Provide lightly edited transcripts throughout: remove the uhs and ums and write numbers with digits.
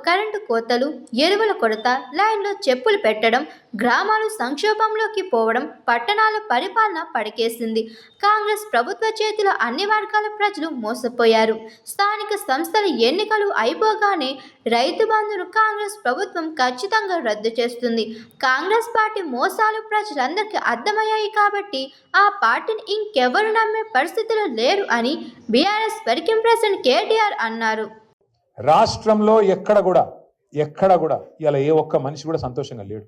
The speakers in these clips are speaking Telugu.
కరెంటు కోతలు, ఎరువుల కొరత, లైన్లో చెప్పులు పెట్టడం, గ్రామాలు సంక్షోభంలోకి పోవడం, పట్టణాల పరిపాలన పడికేసింది. కాంగ్రెస్ ప్రభుత్వ చేతిలో అన్ని వర్గాల ప్రజలు మోసపోయారు. స్థానిక సంస్థల ఎన్నికలు అయిపోగానే రైతు బంధును కాంగ్రెస్ ప్రభుత్వం ఖచ్చితంగా రద్దు చేస్తుంది. కాంగ్రెస్ పార్టీ మోసాలు ప్రజలందరికీ అర్థమయ్యాయి కాబట్టి ఆ పార్టీని ఇంకెవరు నమ్మే పరిస్థితిలో లేరు అని బీఆర్ఎస్ వర్కింగ్ ప్రెసిడెంట్ కేటీఆర్ అన్నారు. రాష్ట్రంలో ఎక్కడ కూడా ఇలా ఏ ఒక్క మనిషి కూడా సంతోషంగా లేడు.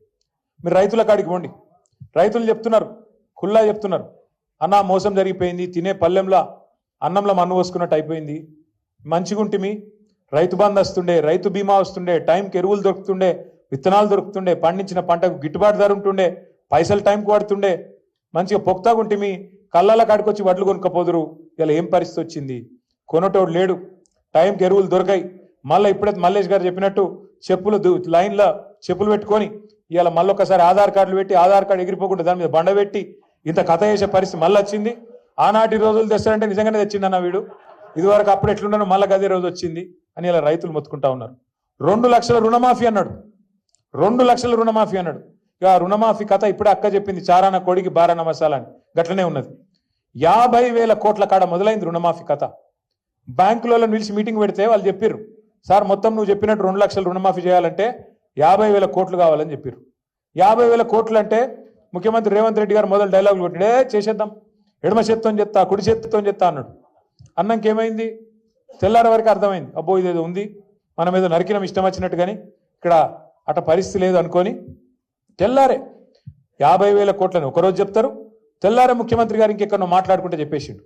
మీరు రైతుల కాడికి పోండి, రైతులు చెప్తున్నారు, ఖుల్లా చెప్తున్నారు, అన్న మోసం జరిగిపోయింది, తినే పల్లెంలో అన్నంలో మన్ను పోసుకున్నట్టు అయిపోయింది, మంచిగుంటిమి, రైతు బంధు వస్తుండే, రైతు బీమా వస్తుండే, టైంకి ఎరువులు దొరుకుతుండే, విత్తనాలు దొరుకుతుండే, పండించిన పంటకు గిట్టుబాటు ధర ఉంటుండే, పైసలు టైంకి వాడుతుండే, మంచిగా పొక్తాగుంటిమి, కళ్ళల కాడికి వచ్చి వడ్లు కొనుక్కపోదురు. ఇలా ఏం పరిస్థితి వచ్చింది? కొనటోడు లేడు, టైంకి ఎరువులు దొరకాయి. మళ్ళీ ఇప్పుడైతే మల్లేష్ గారు చెప్పినట్టు చెప్పులు లైన్లో చెప్పులు పెట్టుకొని ఇవాళ మళ్ళొకసారి ఆధార్ కార్డులు పెట్టి ఆధార్ కార్డు ఎగిరిపోకుండా దాని మీద బండ పెట్టి ఇంత కథ చేసే పరిస్థితి మళ్ళీ వచ్చింది. ఆనాటి రోజులు తెస్తారంటే నిజంగానే తెచ్చిండన్న వీడు, ఇదివరకు అప్పుడు ఎట్లున్నానో మళ్ళీ అదే రోజు వచ్చింది అని ఇలా రైతులు మొత్తుకుంటా ఉన్నారు. 2 లక్షల రుణమాఫీ అన్నాడు, 2 లక్షల రుణమాఫీ అన్నాడు. ఇక రుణమాఫీ కథ ఇప్పుడే అక్క చెప్పింది, చారాన కోడికి బారాన మసాలా అని గట్లనే ఉన్నది. 50,000 కోట్ల కాడ మొదలైంది రుణమాఫీ కథ. బ్యాంకులలో నిలిచి మీటింగ్ పెడితే వాళ్ళు చెప్పారు, సార్ మొత్తం నువ్వు చెప్పినట్టు 2 లక్షల రుణమాఫీ చేయాలంటే 50,000 కోట్లు కావాలని చెప్పారు. 50,000 కోట్లు అంటే ముఖ్యమంత్రి రేవంత్ రెడ్డి గారు మొదలు డైలాగులు కొట్టిడే, చేసేద్దాం, ఎడమ చేత్తో చెప్తా, కుడి చేత్తో చెప్తా అన్నాడు. అన్నంకేమైంది? తెల్లారి వరకు అర్థమైంది, అబ్బో ఇదేదో ఉంది, మనం ఏదో నరికినం ఇష్టం వచ్చినట్టు, కానీ ఇక్కడ అట పరిస్థితి లేదు అనుకొని తెల్లారే 50,000 కోట్లని ఒకరోజు చెప్తారు, తెల్లారే ముఖ్యమంత్రి గారు ఇంకెక్కడో మాట్లాడుకుంటే చెప్పేసిండు,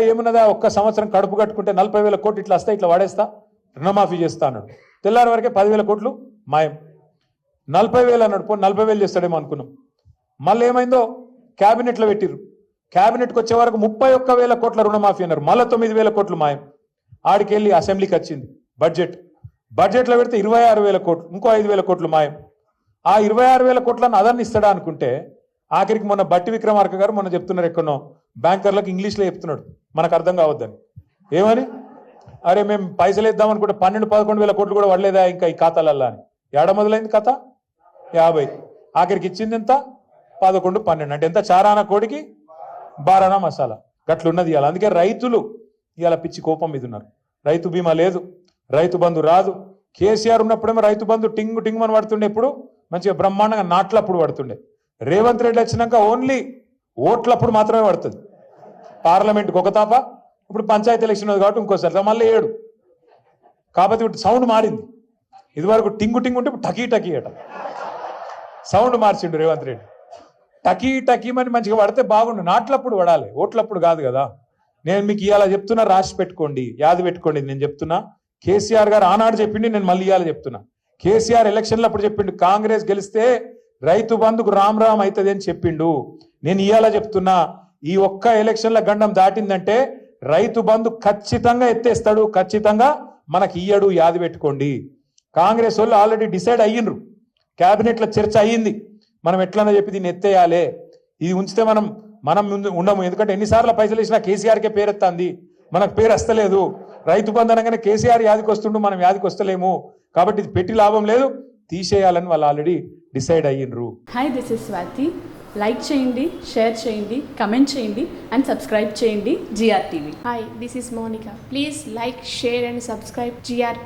ఏమున్నదా ఒక్క సంవత్సరం కడుపు కట్టుకుంటే 40,000 కోట్లు ఇట్లా వస్తాయి, ఇట్లా వాడేస్తా, రుణమాఫీ చేస్తా అన్నాడు. తెల్లారి వరకే 10,000 కోట్లు మాయం. 40,000 అన్నాడు, పో 40,000 చేస్తాడేమో అనుకున్నాం. మళ్ళీ ఏమైందో క్యాబినెట్లో పెట్టిర్రు, క్యాబినెట్కి వచ్చే వరకు 31,000 కోట్ల రుణమాఫీ అన్నారు, మళ్ళీ 9,000 కోట్లు మాయం. ఆడికి వెళ్ళి అసెంబ్లీకి వచ్చింది బడ్జెట్లో పెడితే 26,000 కోట్లు, ఇంకో 5,000 కోట్లు మాయం. ఆ 26,000 కోట్లను అదన్ని ఇస్తాడా అనుకుంటే ఆఖరికి మొన్న బట్టి విక్రమార్క గారు మొన్న చెప్తున్నారు, ఎక్కడో బ్యాంకర్లకు ఇంగ్లీష్లో చెప్తున్నాడు, మనకు అర్థం కావద్దని. ఏమని? అరే మేము పైసలు ఇద్దాం అనుకుంటే 12-11,000 కోట్లు కూడా పడలేదా ఇంకా ఈ ఖాతాలల్లా అని. ఏడ మొదలైంది కథ? 50. ఆఖరికి ఇచ్చింది ఎంత? 11-12 అంటే ఎంత? చారానా కోడికి బారానా మసాలా గట్లున్నది ఇవాళ. అందుకే రైతులు ఇవాళ పిచ్చి కోపం మీద ఉన్నారు. రైతు బీమా లేదు, రైతు బంధు రాదు. కేసీఆర్ ఉన్నప్పుడేమో రైతు బంధు టింగు టింగు అని పడుతుండే, ఇప్పుడు మంచిగా బ్రహ్మాండంగా నాట్లప్పుడు పడుతుండే. రేవంత్ రెడ్డి వచ్చినాక ఓన్లీ ఓట్లప్పుడు మాత్రమే పడుతుంది. పార్లమెంట్కి ఒక తాప, ఇప్పుడు పంచాయతీ ఎలక్షన్ ఉంది కాబట్టి ఇంకోసారి మళ్ళీ 7. కాబట్టి ఇప్పుడు సౌండ్ మారింది, ఇదివరకు టింగు టింగు ఉంటే ఇప్పుడు టకీ టకీ అట సౌండ్ మార్చిండు రేవంత్ రెడ్డి. టకీ టకీ అని మంచిగా పడితే బాగుండు, నాట్లప్పుడు పడాలి, ఓట్లప్పుడు కాదు కదా. నేను మీకు ఇవాళ చెప్తున్నా, రాసి పెట్టుకోండి, యాది పెట్టుకోండి. నేను చెప్తున్నా, కేసీఆర్ గారు ఆనాడు చెప్పిండి, నేను మళ్ళీ ఇవాళ చెప్తున్నా. కేసీఆర్ ఎలక్షన్లో అప్పుడు చెప్పిండు, కాంగ్రెస్ గెలిస్తే రైతు బంధుకు రామ్ రామ్ అవుతుంది అని చెప్పిండు. నేను ఇవాళ చెప్తున్నా, ఈ ఒక్క ఎలక్షన్ల గండం దాటిందంటే రైతు బంధు ఖచ్చితంగా ఎత్తేస్తాడు, ఖచ్చితంగా మనకి ఇయ్యడు, యాది పెట్టుకోండి. కాంగ్రెస్ వాళ్ళు ఆల్రెడీ డిసైడ్ అయ్యిండ్రు, క్యాబినెట్లో చర్చ అయ్యింది, మనం ఎట్లన్నా చెప్పి దీన్ని ఎత్తేయాలి, ఇది ఉంచితే మనం ఉండము. ఎందుకంటే ఎన్నిసార్లు పైసలు ఇచ్చినా కేసీఆర్కే పేరెత్తాంది, మనకు పేరు వస్తలేదు. రైతు బంధు అనగానే కేసీఆర్ యాదికి వస్తుండు, మనం యాదికి వస్తలేము, కాబట్టి ఇది పెట్టి లాభం లేదు, తీసేయాలని వాళ్ళు ఆల్రెడీ డిసైడ్ అయ్యిండ్రు. Hi, this is Swathi. Like చేయండి, షేర్ చేయండి, కమెంట్ చేయండి అండ్ సబ్స్క్రైబ్ చేయండి GRTV. Hi, this is Monica. Please like, share and subscribe GRTV.